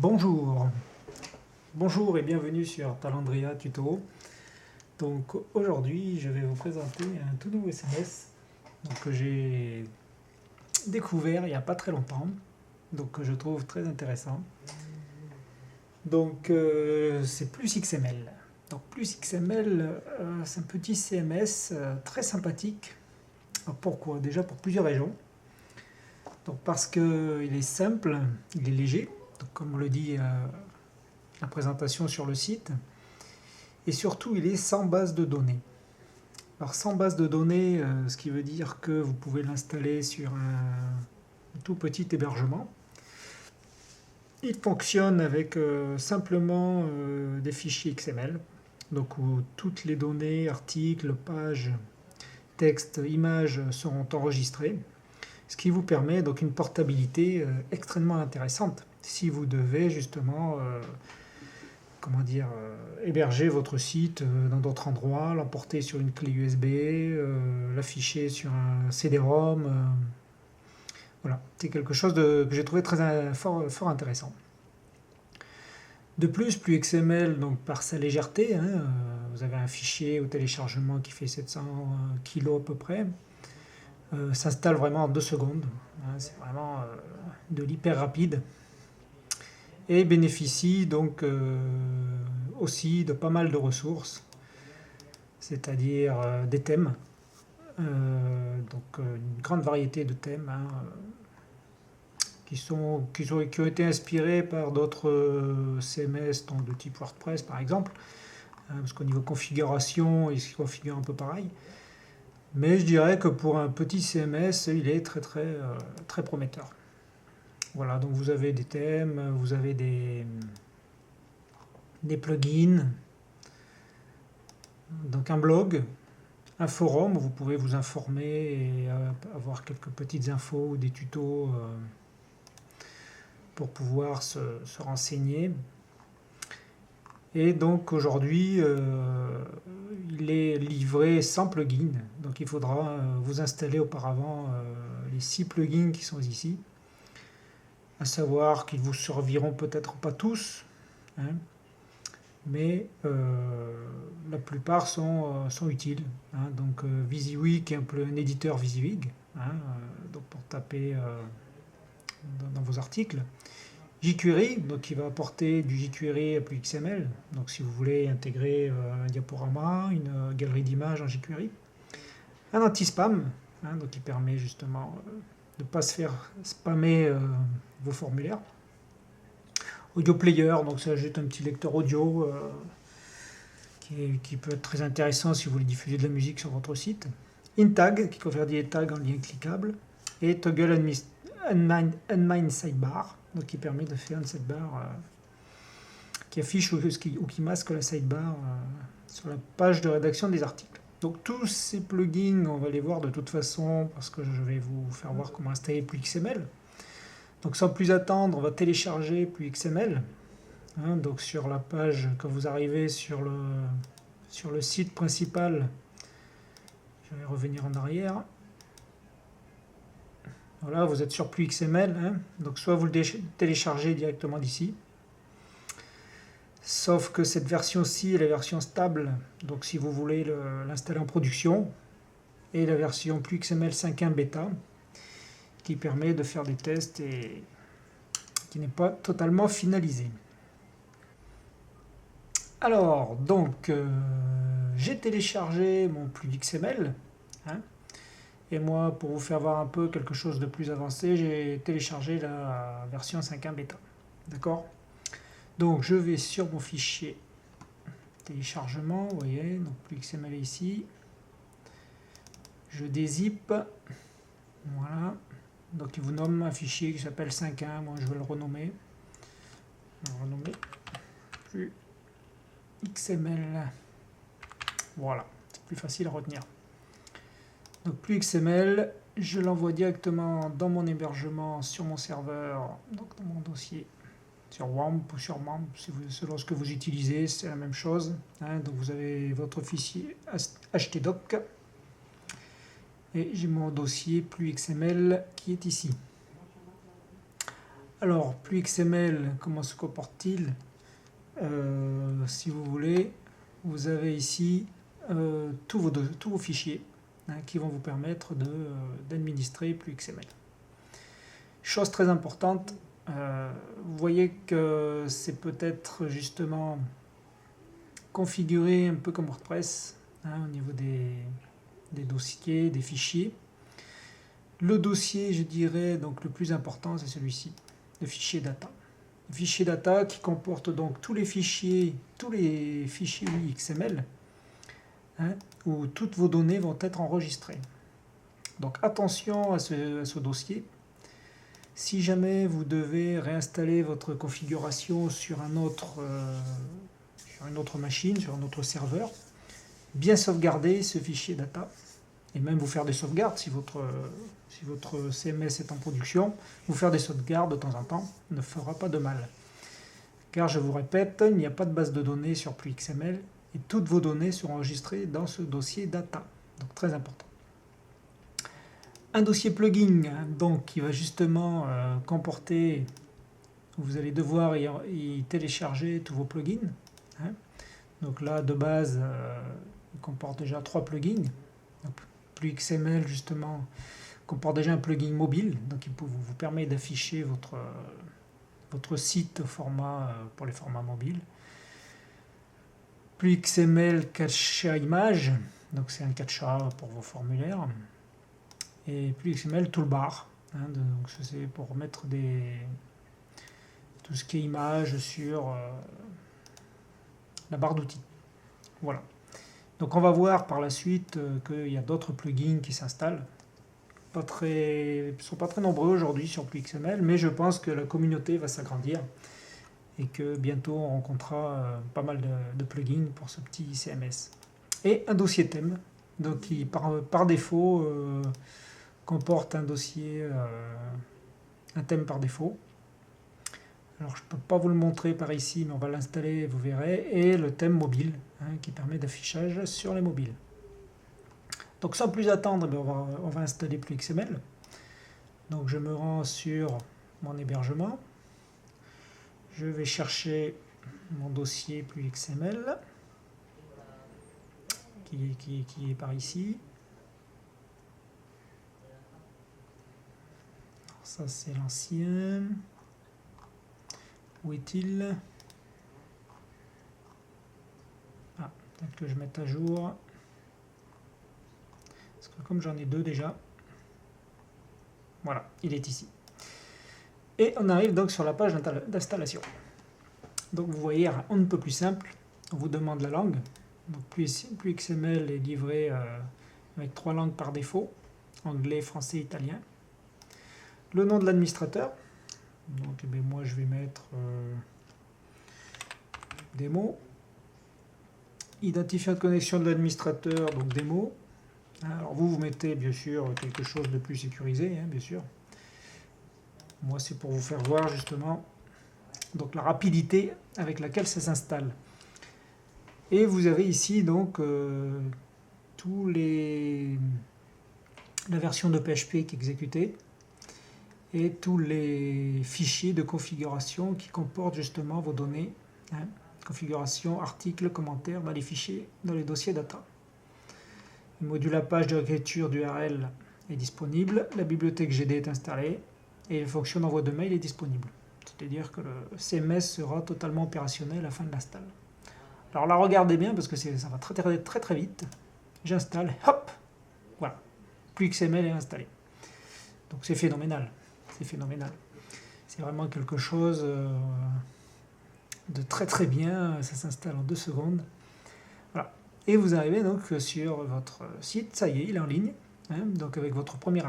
Bonjour, bonjour et bienvenue sur Talandria Tuto. Donc aujourd'hui je vais vous présenter un tout nouveau SMS que j'ai découvert il n'y a pas très longtemps, donc que je trouve très intéressant. Donc c'est Plus XML. Donc Plus XML, c'est un petit CMS très sympathique. Alors, pourquoi? Déjà pour plusieurs raisons. Donc parce qu'il est simple, il est léger, donc comme on le dit la présentation sur le site, et surtout il est sans base de données. Alors sans base de données, ce qui veut dire que vous pouvez l'installer sur un tout petit hébergement. Il fonctionne avec simplement des fichiers XML, donc où toutes les données, articles, pages, textes, images seront enregistrées, ce qui vous permet donc une portabilité extrêmement intéressante si vous devez justement héberger votre site dans d'autres endroits, l'emporter sur une clé USB, l'afficher sur un CD-ROM. Voilà, c'est quelque chose que j'ai trouvé fort intéressant. De plus XML, donc par sa légèreté, vous avez un fichier au téléchargement qui fait 700 kg à peu près, s'installe vraiment en 2 secondes. C'est vraiment de l'hyper rapide. Et bénéficie donc aussi de pas mal de ressources, c'est-à-dire des thèmes, une grande variété de thèmes qui ont été inspirés par d'autres CMS de type WordPress par exemple, parce qu'au niveau configuration, il se configure un peu pareil. Mais je dirais que pour un petit CMS, il est très prometteur. Voilà, donc vous avez des thèmes, vous avez des plugins, donc un blog, un forum où vous pouvez vous informer et avoir quelques petites infos ou des tutos pour pouvoir se renseigner. Et donc aujourd'hui, il est livré sans plugin. Donc il faudra vous installer auparavant les 6 plugins qui sont ici. À savoir qu'ils vous serviront peut-être pas tous, mais la plupart sont utiles. Donc WYSIWYG est un éditeur WYSIWYG, donc pour taper dans vos articles. jQuery, donc qui va apporter du jQuery à plus XML, donc si vous voulez intégrer un diaporama, une galerie d'images en jQuery. Un anti-spam, donc qui permet justement de ne pas se faire spammer vos formulaires. Audio player, donc ça ajoute un petit lecteur audio qui peut être très intéressant si vous voulez diffuser de la musique sur votre site. InTag, qui convertit les tags en liens cliquables. Et Toggle Unmine Sidebar, donc qui permet de faire une sidebar qui affiche ou qui masque la sidebar sur la page de rédaction des articles. Donc tous ces plugins, on va les voir de toute façon parce que je vais vous faire voir comment installer Plus XML. Donc sans plus attendre, on va télécharger Plus XML. Donc sur la page, quand vous arrivez sur le site principal, je vais revenir en arrière. Voilà, vous êtes sur Plus XML, donc soit vous le téléchargez directement d'ici, sauf que cette version-ci est la version stable, donc si vous voulez l'installer en production, et la version Plus XML 5.1 bêta, qui permet de faire des tests et qui n'est pas totalement finalisé. Alors, donc, j'ai téléchargé mon Plus XML, et moi, pour vous faire voir un peu quelque chose de plus avancé, j'ai téléchargé la version 5.1 bêta. D'accord? Donc, je vais sur mon fichier téléchargement, vous voyez, donc Plus XML est ici. Je dézip. Voilà. Donc, il vous nomme un fichier qui s'appelle 5.1. Moi, je vais le renommer. Plus XML. Voilà, c'est plus facile à retenir. Donc Plus XML, je l'envoie directement dans mon hébergement sur mon serveur, donc dans mon dossier sur WAMP ou sur MAMP, selon ce que vous utilisez, c'est la même chose. Donc vous avez votre fichier htdoc et j'ai mon dossier Plus XML qui est ici. Alors, plus XML, comment se comporte-t-il? Si vous voulez, vous avez ici tous vos fichiers qui vont vous permettre d'administrer plus XML. Chose très importante, vous voyez que c'est peut-être justement configuré un peu comme WordPress au niveau des dossiers, des fichiers. Le dossier, je dirais, donc le plus important, c'est celui-ci, le fichier data. Le fichier data qui comporte donc tous les fichiers XML où toutes vos données vont être enregistrées. Donc attention à ce dossier. Si jamais vous devez réinstaller votre configuration sur une autre machine, sur un autre serveur, bien sauvegarder ce fichier data et même vous faire des sauvegardes si votre CMS est en production, vous faire des sauvegardes de temps en temps ne fera pas de mal. Car je vous répète, il n'y a pas de base de données sur PluxML et toutes vos données seront enregistrées dans ce dossier data. Donc très important. Un dossier plugin donc, qui va justement comporter, vous allez devoir y télécharger tous vos plugins. Donc là, de base, il comporte déjà 3 plugins. Donc, PluxML, justement, comporte déjà un plugin mobile, donc il vous permet d'afficher votre site pour les formats mobiles. PluxML Captcha Image, donc c'est un captcha pour vos formulaires. Et PluxML Toolbar, donc c'est pour mettre tout ce qui est image sur la barre d'outils. Voilà. Donc on va voir par la suite qu'il y a d'autres plugins qui s'installent. Ils ne sont pas très nombreux aujourd'hui sur PluxML, mais je pense que la communauté va s'agrandir et que bientôt on rencontrera pas mal de plugins pour ce petit CMS. Et un dossier thème, donc qui par défaut comporte un dossier, un thème par défaut. Alors je ne peux pas vous le montrer par ici, mais on va l'installer, vous verrez, et le thème mobile qui permet d'affichage sur les mobiles. Donc sans plus attendre, on va installer PluxML. Donc je me rends sur mon hébergement. Je vais chercher mon dossier PluxML qui est par ici. Alors ça c'est l'ancien. Où est-il? Ah, peut-être que je mette à jour. Parce que comme j'en ai deux déjà, voilà, il est ici. Et on arrive donc sur la page d'installation. Donc vous voyez, on ne peut plus simple. On vous demande la langue. Donc PluxML est livré avec 3 langues par défaut, anglais, français, italien. Le nom de l'administrateur. Donc moi je vais mettre démo. Identifiant de connexion de l'administrateur, donc démo. Alors vous mettez bien sûr quelque chose de plus sécurisé, bien sûr. Moi c'est pour vous faire voir justement donc la rapidité avec laquelle ça s'installe. Et vous avez ici donc la version de PHP qui est exécutée et tous les fichiers de configuration qui comportent justement vos données, configuration, articles, commentaires dans les fichiers, dans les dossiers data. Le module à page de réécriture d'URL est disponible, la bibliothèque GD est installée et la fonction d'envoi de mail est disponible. C'est-à-dire que le CMS sera totalement opérationnel à la fin de l'install. Alors là, regardez bien parce que ça va très vite. J'installe, hop, voilà, PluxML est installé. Donc c'est phénoménal, c'est phénoménal. C'est vraiment quelque chose de très bien, ça s'installe en 2 secondes. Voilà. Et vous arrivez donc sur votre site, ça y est, il est en ligne, donc avec votre premier article.